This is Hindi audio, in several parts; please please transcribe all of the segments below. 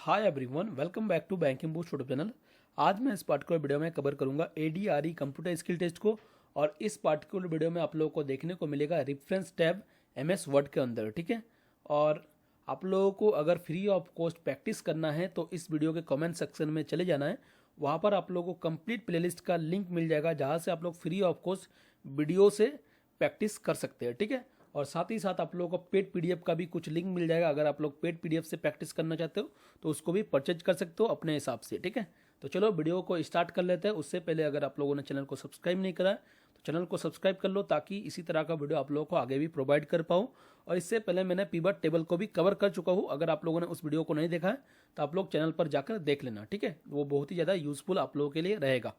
Hi everyone, welcome back to banking boost YouTube channel. आज मैं इस पार्टिकुलर वीडियो में कवर करूंगा ADRE कंप्यूटर स्किल टेस्ट को। और इस पार्टिकुलर वीडियो में आप लोगों को देखने को मिलेगा रेफरेंस टैब MS वर्ड के अंदर, ठीक है। और आप लोगों को अगर फ्री ऑफ कॉस्ट प्रैक्टिस करना है तो इस वीडियो के कमेंट सेक्शन में चले जाना है। वहाँ पर आप लोगों को कंप्लीट प्लेलिस्ट का लिंक मिल जाएगा जहाँ से आप लोग फ्री ऑफ कॉस्ट वीडियो से प्रैक्टिस कर सकते हैं, ठीक है। और साथ ही साथ आप लोगों को पेड PDF का भी कुछ लिंक मिल जाएगा। अगर आप लोग पेड PDF से प्रैक्टिस करना चाहते हो तो उसको भी परचेज कर सकते हो अपने हिसाब से, ठीक है। तो चलो वीडियो को स्टार्ट कर लेते हैं। उससे पहले अगर आप लोगों ने चैनल को सब्सक्राइब नहीं करा है तो चैनल को सब्सक्राइब कर लो, ताकि इसी तरह का वीडियो आप लोगों को आगे भी प्रोवाइड कर पाऊँ। और इससे पहले मैंने पिवट टेबल को भी कवर कर चुका हूँ। अगर आप लोगों ने उस वीडियो को नहीं देखा है तो आप लोग चैनल पर जाकर देख लेना, ठीक है। वो बहुत ही ज़्यादा यूजफुल आप लोगों के लिए रहेगा।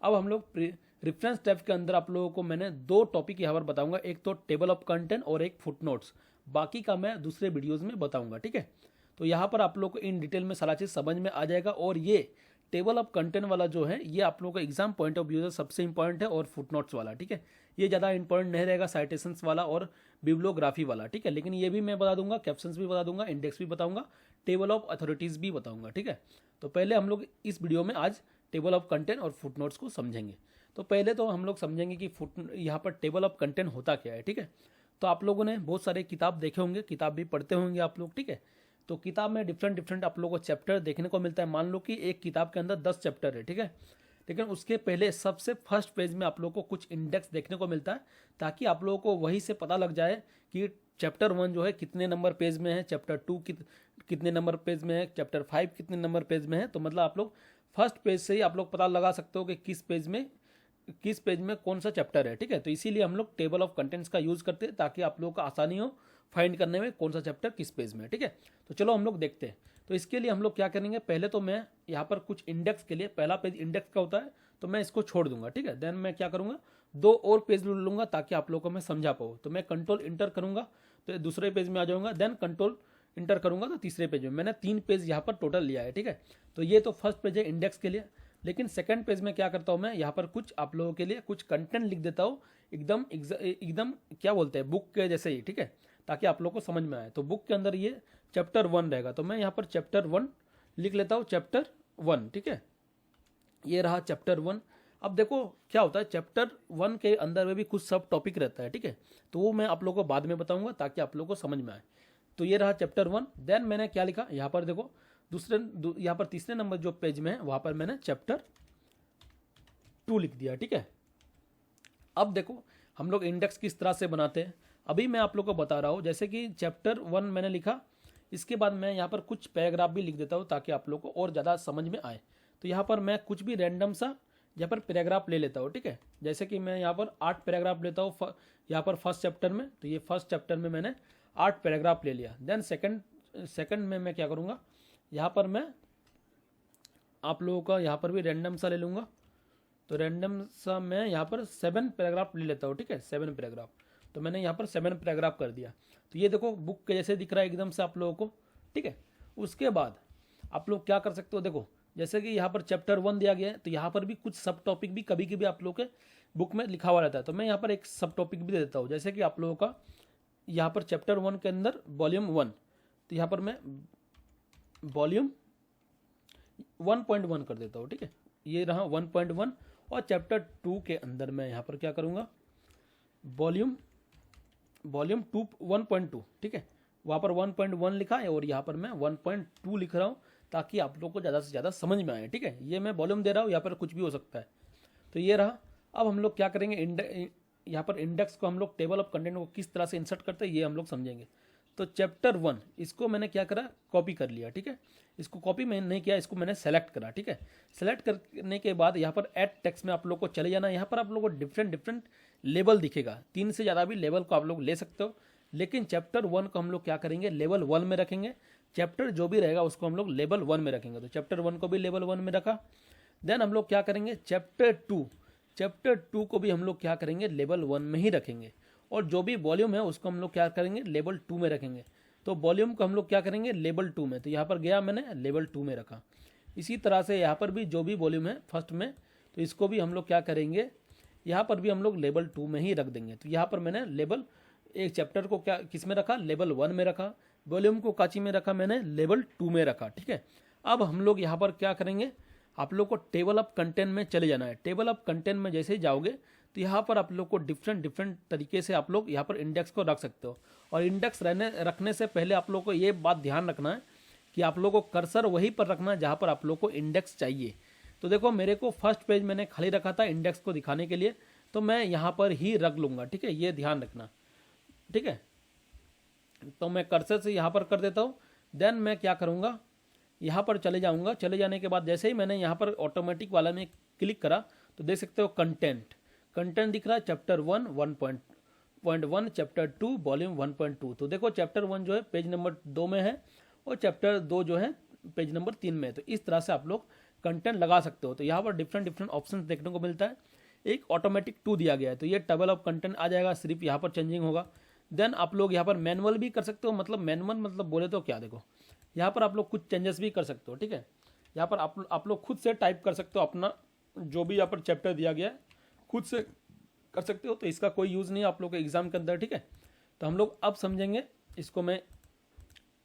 अब हम लोग रेफरेंस टैब के अंदर आप लोगों को मैंने दो टॉपिक यहाँ पर बताऊंगा, एक तो टेबल ऑफ कंटेंट और एक फुटनोट्स। बाकी का मैं दूसरे वीडियोस में बताऊंगा, ठीक है। तो यहाँ पर आप लोगों को इन डिटेल में सारा चीज़ समझ में आ जाएगा। और ये टेबल ऑफ कंटेंट वाला जो है ये आप लोगों को एग्जाम पॉइंट ऑफ व्यू से सबसे इंपॉर्टेंट है, और फुटनोट्स वाला, ठीक है, ये ज़्यादा इंपॉर्टेंट नहीं रहेगा, साइटेशंस वाला और बिब्लियोग्राफी वाला, ठीक है। लेकिन ये भी मैं बता दूंगा, कैप्शंस भी बता दूंगा, इंडेक्स भी बताऊंगा, टेबल ऑफ अथॉरिटीज़ भी बताऊंगा, ठीक है। तो पहले हम लोग इस वीडियो में आज टेबल ऑफ कंटेंट और फुटनोट्स को समझेंगे। तो पहले तो हम लोग समझेंगे कि यहाँ पर टेबल ऑफ कंटेंट होता क्या है, ठीक है। तो आप लोगों ने बहुत सारे किताब देखे होंगे, किताब भी पढ़ते होंगे आप लोग, ठीक है। तो किताब में डिफरेंट आप लोगों को चैप्टर देखने को मिलता है। मान लो कि एक किताब के अंदर 10 चैप्टर है, ठीक है। लेकिन उसके पहले सबसे फर्स्ट पेज में आप लोगों को कुछ इंडेक्स देखने को मिलता है, ताकि आप लोगों को वहीं से पता लग जाए कि चैप्टर 1 जो है कितने नंबर पेज में है, चैप्टर 2 कितने नंबर पेज में है, चैप्टर 5 कितने नंबर पेज में है। तो मतलब आप लोग फर्स्ट पेज से ही आप लोग पता लगा सकते हो कि किस पेज में कौन सा चैप्टर है, ठीक है। तो इसीलिए हम लोग टेबल ऑफ कंटेंट्स का यूज करते हैं, ताकि आप लोगों को आसानी हो फाइंड करने में कौन सा चैप्टर किस पेज में है, ठीक है। तो चलो हम लोग देखते हैं। तो इसके लिए हम लोग क्या करेंगे, पहले तो मैं यहाँ पर कुछ इंडेक्स के लिए, पहला पेज इंडेक्स का होता है तो मैं इसको छोड़ दूंगा, ठीक है। देन मैं क्या करूँगा, 2 और पेज लूँगा ताकि आप लोगों को मैं समझा पाऊँ। तो मैं कंट्रोल इंटर करूँगा तो दूसरे पेज में आ जाऊँगा, देन कंट्रोल इंटर करूँगा तो तीसरे पेज में। मैंने 3 पेज यहाँ पर टोटल लिया है, ठीक है। तो ये तो फर्स्ट पेज है इंडेक्स के लिए। लेकिन सेकंड पेज में क्या करता हूँ, मैं यहाँ पर कुछ आप लोगों के लिए कुछ कंटेंट लिख देता हूँ, एकदम क्या बोलते हैं, बुक के जैसे ही, ठीक है, ताकि आप लोगों को समझ में आए। तो बुक के अंदर ये चैप्टर 1 रहेगा, तो मैं यहाँ पर चैप्टर 1 लिख लेता हूँ, चैप्टर 1, ठीक है। ये रहा चैप्टर 1। अब देखो क्या होता है, चैप्टर 1 के अंदर में भी कुछ सब टॉपिक रहता है, ठीक है। तो वो मैं आप लोगों को बाद में बताऊंगा ताकि आप लोगों को समझ में आए। तो ये रहा चैप्टर 1। देन मैंने क्या लिखा, यहाँ पर देखो यहाँ पर तीसरे नंबर जो पेज में है वहाँ पर मैंने चैप्टर 2 लिख दिया, ठीक है। अब देखो हम लोग इंडेक्स किस तरह से बनाते हैं, अभी मैं आप लोग को बता रहा हूँ। जैसे कि चैप्टर 1 मैंने लिखा, इसके बाद मैं यहाँ पर कुछ पैराग्राफ भी लिख देता हूँ ताकि आप लोग को और ज़्यादा समझ में आए। तो यहाँ पर मैं कुछ भी रैंडम सा यहाँ पर पैराग्राफ ले लेता हूँ, ठीक है। जैसे कि मैं यहाँ पर 8 पैराग्राफ लेता हूँ यहाँ पर फर्स्ट चैप्टर में। तो ये फर्स्ट चैप्टर में मैंने 8 पैराग्राफ ले लिया। देन सेकंड में मैं क्या करूँगा, यहाँ पर मैं आप लोगों का यहाँ पर भी रैंडम सा ले लूँगा। तो रैंडम सा मैं यहाँ पर 7 पैराग्राफ ले लेता हूँ, ठीक है, 7 पैराग्राफ। तो मैंने यहाँ पर 7 पैराग्राफ कर दिया। तो ये देखो बुक के जैसे दिख रहा है एकदम से आप लोगों को, ठीक है। उसके बाद आप लोग क्या कर सकते हो, देखो जैसे कि यहाँ पर चैप्टर 1 दिया गया है, तो यहाँ पर भी कुछ सब टॉपिक भी कभी कभी आप लोग के बुक में लिखा हुआ रहता है। तो मैं यहाँ पर एक सब टॉपिक भी दे देता हूँ, जैसे कि आप लोगों का यहाँ पर चैप्टर 1 के अंदर वॉल्यूम 1, तो यहाँ पर मैं वॉल्यूम 1.1 कर देता हूँ, ठीक है। ये रहा 1.1। और चैप्टर 2 के अंदर मैं यहाँ पर क्या करूँगा, वॉल्यूम 2 1.2, ठीक है। वहाँ पर 1.1 लिखा है और यहाँ पर मैं 1.2 लिख रहा हूँ, ताकि आप लोग को ज़्यादा से ज़्यादा समझ में आए, ठीक है। ये मैं वॉल्यूम दे रहा हूँ, यहाँ पर कुछ भी हो सकता है। तो ये रहा। अब हम लोग क्या करेंगे, यहाँ पर इंडेक्स को हम लोग टेबल ऑफ कंटेंट को किस तरह से इंसर्ट करते हैं ये हम लोग समझेंगे। तो चैप्टर 1 इसको मैंने क्या करा, कॉपी कर लिया, ठीक है। इसको कॉपी मैंने नहीं किया, इसको मैंने सेलेक्ट करा, ठीक है। सेलेक्ट करने के बाद यहाँ पर ऐड टेक्स्ट में आप लोग को चले जाना। यहाँ पर आप लोग को डिफरेंट लेवल दिखेगा, 3 से ज़्यादा भी लेवल को आप लोग ले सकते हो। लेकिन चैप्टर 1 को हम लोग क्या करेंगे, लेवल 1 में रखेंगे। चैप्टर जो भी रहेगा उसको हम लोग लेवल 1 में रखेंगे। तो चैप्टर 1 को भी लेवल 1 में रखा। देन हम लोग क्या करेंगे, चैप्टर 2 को भी हम लोग क्या करेंगे, लेवल 1 में ही रखेंगे। और जो भी वॉल्यूम है उसको हम लोग क्या करेंगे, लेवल 2 में रखेंगे। तो वॉल्यूम को हम लोग क्या करेंगे, लेवल 2 में। तो यहाँ पर गया मैंने लेवल 2 में रखा। इसी तरह से यहाँ पर भी जो भी वॉल्यूम है फर्स्ट में, तो इसको भी हम लोग क्या करेंगे, यहाँ पर भी हम लोग लेवल 2 में ही रख देंगे। तो यहाँ पर मैंने एक चैप्टर को क्या किस में रखा, लेवल 1 में रखा। वॉल्यूम को काची में रखा, मैंने लेवल 2 में रखा, ठीक है। अब हम लोग यहाँ पर क्या करेंगे, आप लोग को टेबल ऑफ कंटेंट में चले जाना है। टेबल ऑफ कंटेंट में जैसे ही जाओगे तो यहाँ पर आप लोग को डिफरेंट तरीके से आप लोग यहाँ पर इंडेक्स को रख सकते हो। और इंडेक्स रखने से पहले आप लोग को ये बात ध्यान रखना है कि आप लोग को कर्सर वहीं पर रखना है जहाँ पर आप लोग को इंडेक्स चाहिए। तो देखो मेरे को फर्स्ट पेज मैंने खाली रखा था इंडेक्स को दिखाने के लिए, तो मैं यहाँ पर ही रख लूँगा, ठीक है, ये ध्यान रखना, ठीक है। तो मैं कर्सर से यहाँ पर कर देता हूँ। देन मैं क्या करूँगा, यहाँ पर चले जाऊँगा। चले जाने के बाद जैसे ही मैंने यहाँ पर ऑटोमेटिक वाला में क्लिक करा तो देख सकते हो कंटेंट दिख रहा है, चैप्टर 1 1.1, चैप्टर 2 वॉल्यूम 1.2। तो देखो चैप्टर 1 जो है पेज नंबर 2 में है और चैप्टर 2 जो है पेज नंबर 3 में है। तो इस तरह से आप लोग कंटेंट लगा सकते हो। तो यहाँ पर डिफरेंट ऑप्शन देखने को मिलता है। एक ऑटोमेटिक 2 दिया गया है, तो ये टेबल ऑफ कंटेंट आ जाएगा, सिर्फ यहाँ पर चेंजिंग होगा। देन आप लोग यहाँ पर मैनुअल भी कर सकते हो, मतलब मैनुअल मतलब बोले तो क्या, देखो यहाँ पर आप लोग कुछ चेंजेस भी कर सकते हो, ठीक है। यहाँ पर आप लोग खुद से टाइप कर सकते हो, अपना जो भी यहाँ पर चैप्टर दिया गया है खुद से कर सकते हो। तो इसका कोई यूज़ नहीं है आप लोग के एग्जाम के अंदर, ठीक है। तो हम लोग अब समझेंगे, इसको मैं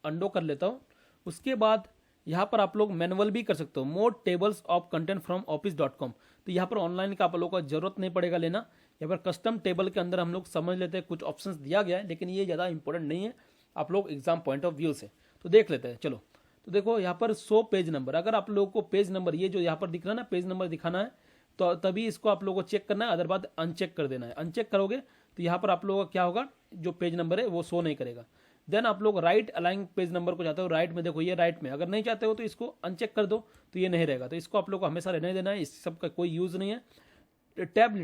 अंडो कर लेता हूँ। उसके बाद यहाँ पर आप लोग मैनुअल भी कर सकते हो, more tables of content from office.com। तो यहाँ पर ऑनलाइन का आप लोगों को जरूरत नहीं पड़ेगा लेना। यहाँ पर कस्टम टेबल के अंदर हम लोग समझ लेते हैं, कुछ ऑप्शंस दिया गया है, लेकिन ये ज़्यादा इंपॉर्टेंट नहीं है आप लोग एग्जाम पॉइंट ऑफ व्यू से। तो देख लेते हैं, चलो। तो देखो यहाँ पर 100 पेज नंबर, अगर आप लोगों को पेज नंबर ये जो यहाँ पर दिख रहा है ना, पेज नंबर दिखाना है, तो तभी इसको आप लोगों को चेक करना है, अदरवाइज अनचेक कर देना है। अनचेक करोगे तो यहाँ पर आप लोगों का क्या होगा, जो पेज नंबर है वो शो नहीं करेगा। देन आप लोग राइट अलाइन पेज नंबर को चाहते हो, राइट में देखो ये राइट में, अगर नहीं चाहते हो तो इसको अनचेक कर दो, तो ये नहीं रहेगा। तो इसको आप लोग को हमेशा रहने देना है, इस सब का कोई यूज़ नहीं है। टैब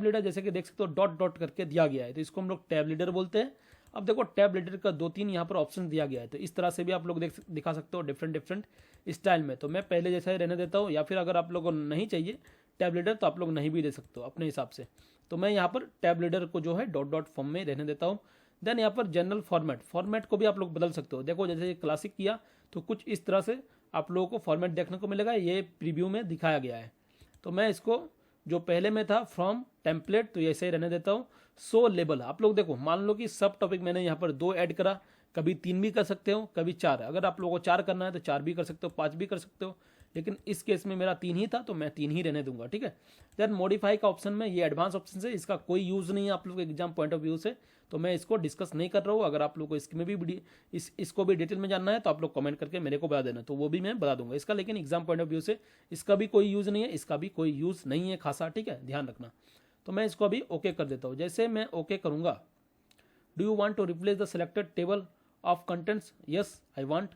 लीडर जैसे कि देख सकते हो डॉट करके दिया गया है, तो इसको हम लोग टैब लीडर बोलते हैं। अब देखो टैब लीडर का 2-3 यहाँ पर ऑप्शन दिया गया है, तो इस तरह से भी आप लोग दिखा सकते हो डिफरेंट स्टाइल में। तो मैं पहले जैसा ही रहने देता हूँ, या फिर अगर आप लोगों को नहीं चाहिए टैब लीडर तो आप लोग नहीं भी दे सकते हो अपने हिसाब से। तो मैं यहाँ पर टैब लीडर को जो है डॉट फॉर्म में रहने देता हूँ। देन यहाँ पर जनरल फॉर्मेट को भी आप लोग बदल सकते हो। देखो जैसे क्लासिक किया तो कुछ इस तरह से आप लोगों को फॉर्मेट देखने को मिलेगा, ये प्रीव्यू में दिखाया गया है। तो मैं इसको जो पहले में था फ्रॉम टेम्पलेट, तो ऐसे ही रहने देता हूँ। सो लेबल, आप लोग देखो मान लो कि सब टॉपिक मैंने यहाँ पर 2 ऐड करा, कभी 3 भी कर सकते हो, कभी 4। अगर आप लोगों को 4 करना है तो 4 भी कर सकते हो, 5 भी कर सकते हो, लेकिन इस केस में मेरा 3 ही था तो मैं 3 ही रहने दूंगा, ठीक है। देन मॉडिफाई का ऑप्शन में, ये एडवांस ऑप्शन है, इसका कोई यूज़ नहीं है आप लोग एग्जाम पॉइंट ऑफ व्यू से, तो मैं इसको डिस्कस नहीं कर रहा हूँ। अगर आप लोग को इसमें भी इसको भी डिटेल में जानना है तो आप लोग कमेंट करके मेरे को बता देना, तो वो भी मैं बता दूंगा इसका। लेकिन एग्जाम पॉइंट ऑफ व्यू से इसका भी कोई यूज़ नहीं है, इसका भी कोई यूज़ नहीं है खासा, ठीक है, ध्यान रखना। तो मैं इसको अभी ओके कर देता हूँ। जैसे मैं ओके करूँगा, do you want to replace the selected table of contents, yes I want.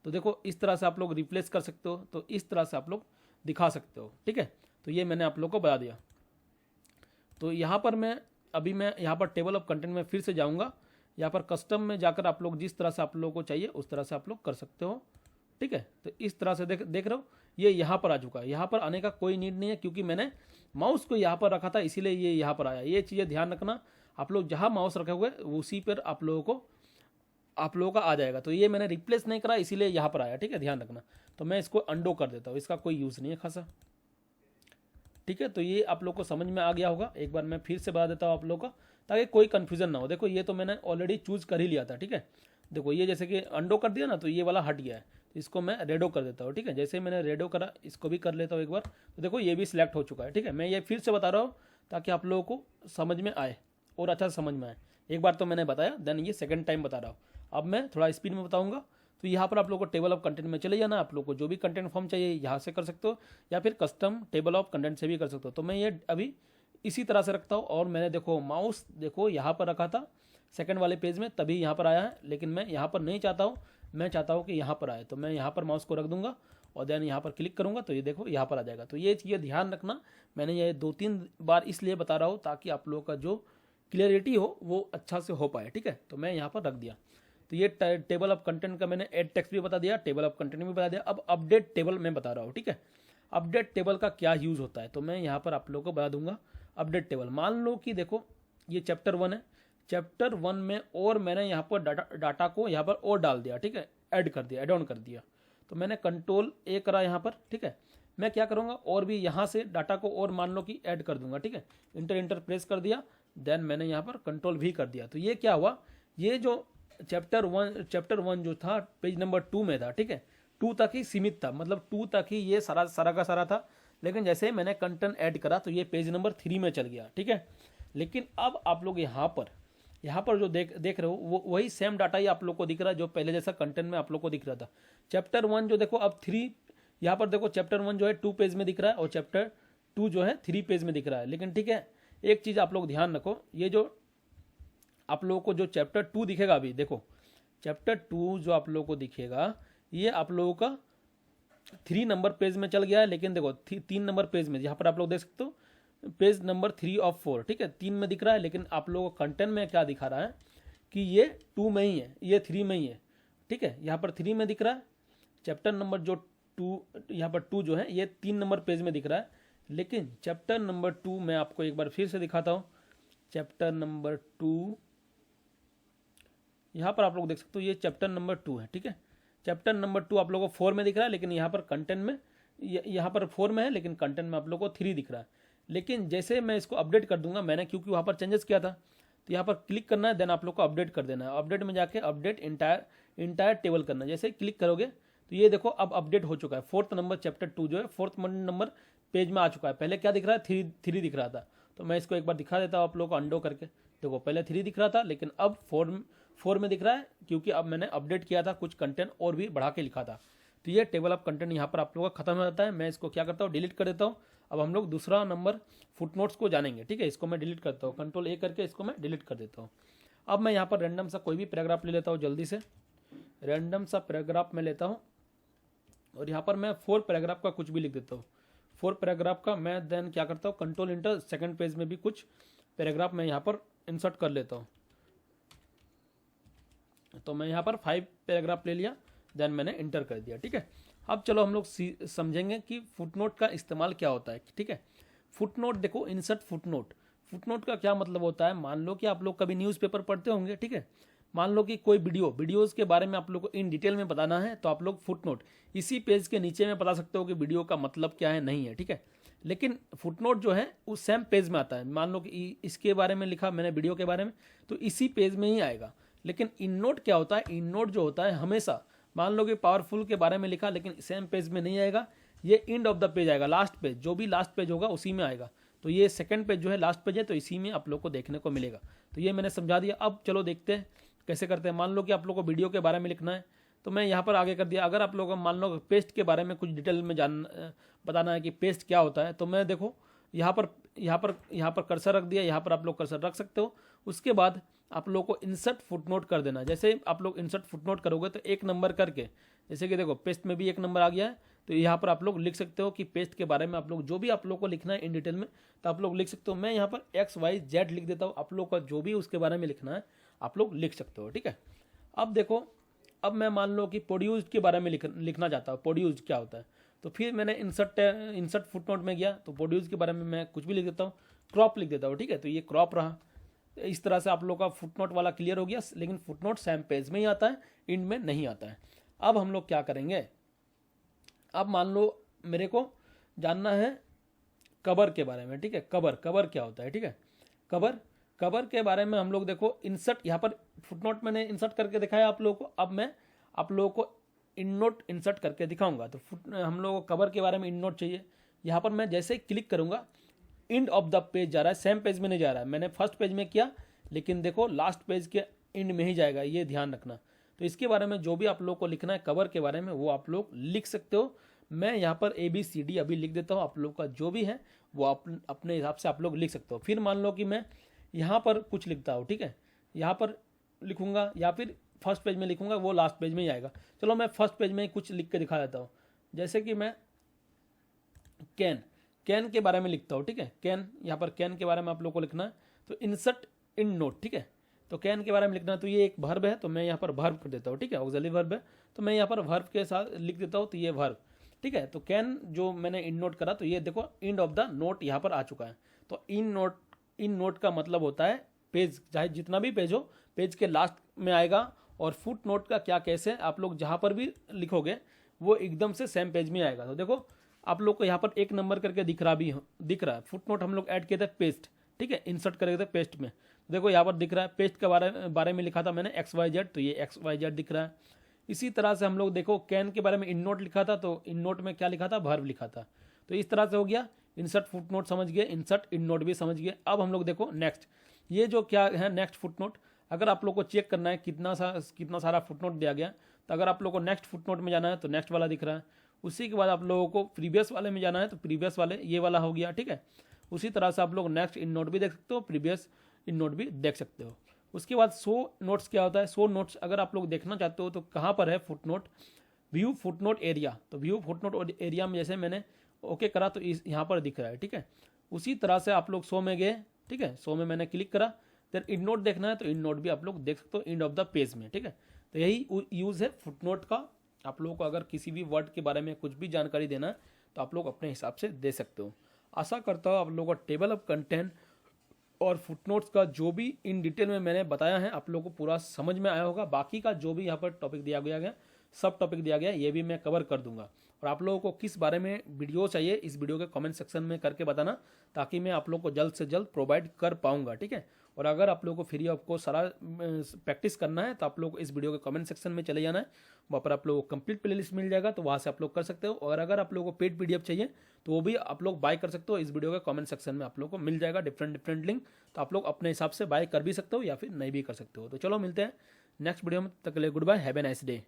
तो देखो इस तरह से आप लोग रिप्लेस कर सकते हो, तो इस तरह से आप लोग दिखा सकते हो, ठीक है। तो ये मैंने आप लोग को बता दिया। तो यहाँ पर मैं यहाँ पर टेबल ऑफ कंटेंट में फिर से जाऊँगा। यहाँ पर कस्टम में जाकर आप लोग जिस तरह से आप लोगों को चाहिए उस तरह से आप लोग कर सकते हो, ठीक है। तो इस तरह से देख रहे हो ये यहाँ पर आ चुका है। यहाँ पर आने का कोई नीड नहीं है, क्योंकि मैंने माउस को यहाँ पर रखा था, इसीलिए ये यहाँ पर आया। ये चीज़ें ध्यान रखना, आप लोग जहाँ माउस रखे हुए उसी पर आप लोगों का आ जाएगा। तो ये मैंने रिप्लेस नहीं करा, इसीलिए यहाँ पर आया, ठीक है, ध्यान रखना। तो मैं इसको अंडो कर देता हूँ, इसका कोई यूज़ नहीं है खासा, ठीक है। तो ये आप लोग को समझ में आ गया होगा। एक बार मैं फिर से बता देता हूँ आप लोग का, ताकि कोई कन्फ्यूजन ना हो। देखो ये तो मैंने ऑलरेडी चूज कर ही लिया था, ठीक है। देखो ये जैसे कि अंडो कर दिया ना, तो ये वाला हट गया है, तो इसको मैं रेडो कर देता हूँ, ठीक है। जैसे मैंने रेडो करा, इसको भी कर लेता हूँ एक बार। तो देखो ये भी सिलेक्ट हो चुका है, ठीक है। मैं ये फिर से बता रहा हूँ ताकि आप लोगों को समझ में आए और अच्छा समझ में आए। एक बार तो मैंने बताया, देन ये सेकंड टाइम बता रहा हूँ। अब मैं थोड़ा स्पीड में बताऊँगा। तो यहाँ पर आप लोग को टेबल ऑफ कंटेंट में चले जाना। आप लोग को जो भी कंटेंट फॉर्म चाहिए यहाँ से कर सकते हो, या फिर कस्टम टेबल ऑफ कंटेंट से भी कर सकते हो। तो मैं ये अभी इसी तरह से रखता हूँ। और मैंने देखो माउस देखो यहाँ पर रखा था सेकंड वाले पेज में, तभी यहाँ पर आया है। लेकिन मैं यहाँ पर नहीं चाहता हूँ, मैं चाहता हूँ कि यहाँ पर आए। तो मैं यहाँ पर माउस को रख दूंगा और देन यहाँ पर क्लिक करूँगा, तो ये देखो यहाँ पर आ जाएगा। तो ये चीज़ें ध्यान रखना, मैंने ये 2-3 बार इसलिए बता रहा हूँ ताकि आप लोगों का जो क्लियरिटी हो वो अच्छा से हो पाए, ठीक है। तो मैं यहाँ पर रख दिया। तो ये टेबल ऑफ कंटेंट का मैंने एड टेक्स्ट भी बता दिया, टेबल ऑफ कंटेंट भी बता दिया। अब अपडेट टेबल मैं बता रहा हूँ, ठीक है। अपडेट टेबल का क्या यूज़ होता है, तो मैं यहाँ पर आप लोगों को बता दूंगा। अपडेट टेबल, मान लो कि देखो ये चैप्टर 1 है, चैप्टर 1 में और मैंने यहाँ पर डाटा को यहाँ पर और डाल दिया, ठीक है, ऐड कर दिया, एड ऑन कर दिया। तो मैंने कंट्रोल ए करा यहाँ पर, ठीक है। मैं क्या करूँगा, और भी यहाँ से डाटा को और मान लो कि ऐड कर दूंगा, ठीक है। इंटर प्रेस कर दिया, देन मैंने यहाँ पर कंट्रोल भी कर दिया। तो ये क्या हुआ, ये जो चैप्टर 1 जो था पेज नंबर 2 में था, ठीक है, 2 तक ही सीमित था, मतलब 2 तक ही ये सारा का सारा था। लेकिन जैसे ही मैंने कंटेंट ऐड करा तो ये पेज नंबर 3 में चल गया, ठीक है। लेकिन अब आप लोग यहाँ पर जो देख रहे हो वो वही सेम डाटा ही आप लोग को दिख रहा है जो पहले जैसा कंटेंट में आप लोग को दिख रहा था। चैप्टर 1 जो देखो अब 3, यहाँ पर देखो चैप्टर 1 जो है 2 पेज में दिख रहा है और चैप्टर 2 जो है 3 पेज में दिख रहा है। लेकिन ठीक है, एक चीज़ आप लोग ध्यान रखो, ये जो आप लोगों को जो चैप्टर 2 दिखेगा, अभी देखो चैप्टर 2 जो आप लोगों को दिखेगा ये आप लोगों का 3 नंबर पेज में चल गया है। लेकिन देखो 3 नंबर पेज में, यहाँ पर आप लोग देख सकते हो पेज नंबर 3 ऑफ 4, ठीक है, 3 में दिख रहा है। लेकिन आप लोगों को कंटेंट में क्या दिखा रहा है कि ये 2 में ही है, ये 3 में ही है, ठीक है। यहाँ पर 3 में दिख रहा है, चैप्टर नंबर जो 2, यहाँ पर 2 जो है ये 3 नंबर पेज में दिख रहा है। लेकिन चैप्टर नंबर 2 मैं आपको एक बार फिर से दिखाता हूँ। चैप्टर नंबर 2 यहाँ पर आप लोग देख सकते हो, ये चैप्टर नंबर 2 है, ठीक है। चैप्टर नंबर 2 आप लोगों को 4 में दिख रहा है, लेकिन यहाँ पर कंटेंट में यहाँ पर 4 में है, लेकिन कंटेंट में आप लोगों को 3 दिख रहा है। लेकिन जैसे मैं इसको अपडेट कर दूंगा, मैंने क्योंकि वहाँ पर चेंजेस किया था, तो यहाँ पर क्लिक करना है, देन आप लोग को अपडेट कर देना है। अपडेट में जाके अपडेट इंटायर टेबल करना है। जैसे क्लिक करोगे तो ये देखो अब अपडेट हो चुका है। 4th नंबर चैप्टर 2 जो है 4th नंबर पेज में आ चुका है। पहले क्या दिख रहा है, 3 दिख रहा था। तो मैं इसको एक बार दिखा देता हूँ आप लोग को अंडो करके। देखो पहले 3 दिख रहा था, लेकिन अब 4 में दिख रहा है, क्योंकि अब मैंने अपडेट किया था, कुछ कंटेंट और भी बढ़ा के लिखा था। तो ये टेबल ऑफ कंटेंट यहाँ पर आप लोगों का खत्म हो जाता है। मैं इसको क्या करता हूँ, डिलीट कर देता हूँ। अब हम लोग दूसरा नंबर फुटनोट्स को जानेंगे, ठीक है। इसको मैं डिलीट करता हूँ, कंट्रोल ए करके इसको मैं डिलीट कर देता हूँ। अब मैं यहाँ पर रैंडम सा कोई भी पैराग्राफ ले लेता हूँ, जल्दी से रैंडम सा पैराग्राफ में लेता हूँ और यहाँ पर मैं 4 पैराग्राफ का कुछ भी लिख देता हूँ। 4 पैराग्राफ का मैं देन क्या करता हूँ, कंट्रोल इंटर सेकंड पेज में भी कुछ पैराग्राफ मैं यहाँ पर इंसर्ट कर लेता हूँ। तो मैं यहाँ पर 5 पैराग्राफ ले लिया, देन मैंने इंटर कर दिया, ठीक है। अब चलो हम लोग समझेंगे कि फुटनोट का इस्तेमाल क्या होता है, ठीक है। फुटनोट देखो, इंसर्ट फुटनोट का क्या मतलब होता है। मान लो कि आप लोग कभी न्यूज़पेपर पढ़ते होंगे, ठीक है। मान लो कि कोई वीडियोज़ के बारे में आप लोग को इन डिटेल में बताना है, तो आप लोग फुटनोट इसी पेज के नीचे में बता सकते हो कि वीडियो का मतलब क्या है, नहीं है, ठीक है। लेकिन फुटनोट जो है उस सेम पेज में आता है। मान लो कि इसके बारे में लिखा मैंने वीडियो के बारे में, तो इसी पेज में ही आएगा। लेकिन इन नोट क्या होता है, इन नोट जो होता है हमेशा, मान लो कि पावरफुल के बारे में लिखा, लेकिन सेम पेज में नहीं आएगा, ये एंड ऑफ द पेज आएगा, लास्ट पेज, जो भी लास्ट पेज होगा उसी में आएगा। तो ये सेकंड पेज जो है लास्ट पेज है, तो इसी में आप लोग को देखने को मिलेगा। तो ये मैंने समझा दिया। अब चलो देखते हैं कैसे करते हैं। मान लो कि आप लोग को वीडियो के बारे में लिखना है, तो मैं यहाँ पर आगे कर दिया। अगर आप लोग मान लो पेस्ट के बारे में कुछ डिटेल में बताना है कि पेस्ट क्या होता है, तो मैं देखो यहाँ पर कर्सर रख दिया। यहाँ पर आप लोग कर्सर रख सकते हो। उसके बाद आप लोग को इंसर्ट फुटनोट कर देना। जैसे आप लोग इंसर्ट फुटनोट करोगे तो 1 नंबर करके, जैसे कि देखो पेस्ट में भी 1 नंबर आ गया है, तो यहाँ पर आप लोग लिख सकते हो कि पेस्ट के बारे में आप लोग जो भी आप लोग को लिखना है इन डिटेल में, तो आप लोग लिख सकते हो। मैं यहाँ पर XYZ लिख देता हूँ। आप लोग का जो भी उसके बारे में लिखना है आप लोग लिख सकते हो, ठीक है। अब देखो, अब मैं मान लो कि प्रोड्यूस्ड के बारे में लिखना चाहता हूँ, प्रोड्यूस्ड क्या होता है। तो फिर मैंने इंसर्ट फुटनोट में गया, तो प्रोड्यूस के बारे में मैं कुछ भी लिख देता हूँ, क्रॉप लिख देता हूँ, ठीक है। तो ये क्रॉप रहा। इस तरह से आप लोग का फुटनोट वाला क्लियर हो गया। लेकिन फुटनोट सेम पेज में ही आता है, इंड में नहीं आता है। अब हम लोग क्या करेंगे, अब मान लो मेरे को जानना है कवर के बारे में, ठीक है। कवर क्या होता है, ठीक है। कवर के बारे में हम लोग देखो इंसर्ट, यहाँ पर फुटनोट मैंने इंसर्ट करके दिखाया आप लोगों को। अब मैं आप लोगों को इन नोट इंसर्ट करके दिखाऊंगा। तो हम लोगों को कवर के बारे में इन नोट चाहिए। यहाँ पर मैं जैसे ही क्लिक करूंगा, एंड ऑफ द पेज जा रहा है, सेम पेज में नहीं जा रहा है। मैंने फर्स्ट पेज में किया, लेकिन देखो लास्ट पेज के एंड में ही जाएगा, ये ध्यान रखना। तो इसके बारे में जो भी आप लोग को लिखना है कवर के बारे में, वो आप लोग लिख सकते हो। मैं यहाँ पर ABCD अभी लिख देता हूँ। आप लोग का जो भी है वो अपने हिसाब से आप लोग लिख सकते हो। फिर मान लो कि मैं यहाँ पर कुछ लिखता हूँ, ठीक है, यहाँ पर लिखूंगा या फिर फर्स्ट पेज में लिखूंगा, वो लास्ट पेज में ही आएगा। चलो मैं फर्स्ट पेज में कुछ लिख के दिखा देता हूँ। जैसे कि मैं कैन के बारे में लिखता हूँ, ठीक है। कैन, यहाँ पर कैन के बारे में आप लोग को लिखना है, तो इंसर्ट इन नोट, ठीक है। तो कैन के बारे में लिखना है, तो ये एक वर्ब है, तो मैं यहाँ पर वर्ब कर देता हूँ, ठीक है। ऑक्सिलरी वर्ब है, तो मैं यहाँ पर वर्ब के साथ लिख देता हूँ, तो ये वर्ब, ठीक है। तो कैन जो मैंने इन नोट करा, तो ये देखो एंड ऑफ द नोट यहाँ पर आ चुका है। तो इन नोट का मतलब होता है पेज, चाहे जितना भी पेज हो, पेज के लास्ट में आएगा। और फुट नोट का क्या केस है, आप लोग जहाँ पर भी लिखोगे वो एकदम से सेम पेज में आएगा। तो देखो आप लोग को यहाँ पर 1 नंबर करके दिख रहा है। फुट नोट हम लोग ऐड किए थे पेस्ट, ठीक है, इंसर्ट करे थे पेस्ट में। देखो यहाँ पर दिख रहा है, पेस्ट के बारे में लिखा था मैंने XYZ, तो ये XYZ दिख रहा है। इसी तरह से हम लोग देखो कैन के बारे में इन नोट लिखा था, तो इन नोट में क्या लिखा था, वर्ब लिखा था। तो इस तरह से हो गया, इंसर्ट फुट नोट समझ गए, इंसर्ट इन नोट भी समझ गए। अब हम लोग देखो नेक्स्ट, ये जो क्या है नेक्स्ट फुट नोट, अगर आप लोग को चेक करना है कितना सारा फुट नोट दिया गया, तो अगर आप लोग को नेक्स्ट फुट नोट में जाना है तो नेक्स्ट वाला दिख रहा है, उसी के बाद आप लोगों को प्रीवियस वाले में जाना है तो प्रीवियस वाले ये वाला हो गया, ठीक है। उसी तरह से आप लोग नेक्स्ट इन नोट भी देख सकते हो, प्रीवियस इन नोट भी देख सकते हो। उसके बाद शो नोट्स क्या होता है, शो नोट्स अगर आप लोग देखना चाहते हो तो कहाँ पर है foot note, view foot note area, तो व्यू फुट नोट एरिया में जैसे मैंने ओके करा तो इस यहाँ पर दिख रहा है, ठीक है। उसी तरह से आप लोग शो में गए, ठीक है, शो में मैंने क्लिक करा, फिर इन नोट देखना है तो इन नोट भी आप लोग देख सकते हो एंड ऑफ द पेज में, ठीक है। तो यही यूज़ है फुट नोट का। आप लोगों को अगर किसी भी वर्ड के बारे में कुछ भी जानकारी देना है तो आप लोग अपने हिसाब से दे सकते हो। आशा करता हूँ आप लोगों को टेबल ऑफ कंटेंट और फुटनोट्स का जो भी इन डिटेल में मैंने बताया है आप लोगों को पूरा समझ में आया होगा। बाकी का जो भी यहाँ पर टॉपिक दिया गया सब टॉपिक दिया गया ये भी मैं कवर कर दूंगा। और आप लोगों को किस बारे में वीडियो चाहिए इस वीडियो के कमेंट सेक्शन में करके बताना, ताकि मैं आप लोगों को जल्द से जल्द प्रोवाइड कर पाऊंगा, ठीक है। और अगर आप लोगों को फ्री ऑफ कॉस्ट सारा प्रैक्टिस करना है तो आप लोग इस वीडियो के कमेंट सेक्शन में चले जाना है, वहाँ पर आप लोगों को कंप्लीट प्लेलिस्ट मिल जाएगा, तो वहाँ से आप लोग कर सकते हो। और अगर आप लोगों को पेड पीडीएफ चाहिए तो वो भी आप लोग बाय कर सकते हो, इस वीडियो के कमेंट सेक्शन में आप लोग को मिल जाएगा डिफरेंट लिंक, तो आप लोग अपने हिसाब से बाय कर भी सकते हो या फिर नहीं भी कर सकते हो। तो चलो मिलते हैं नेक्स्ट वीडियो में, तक के लिए goodbye, have a nice day.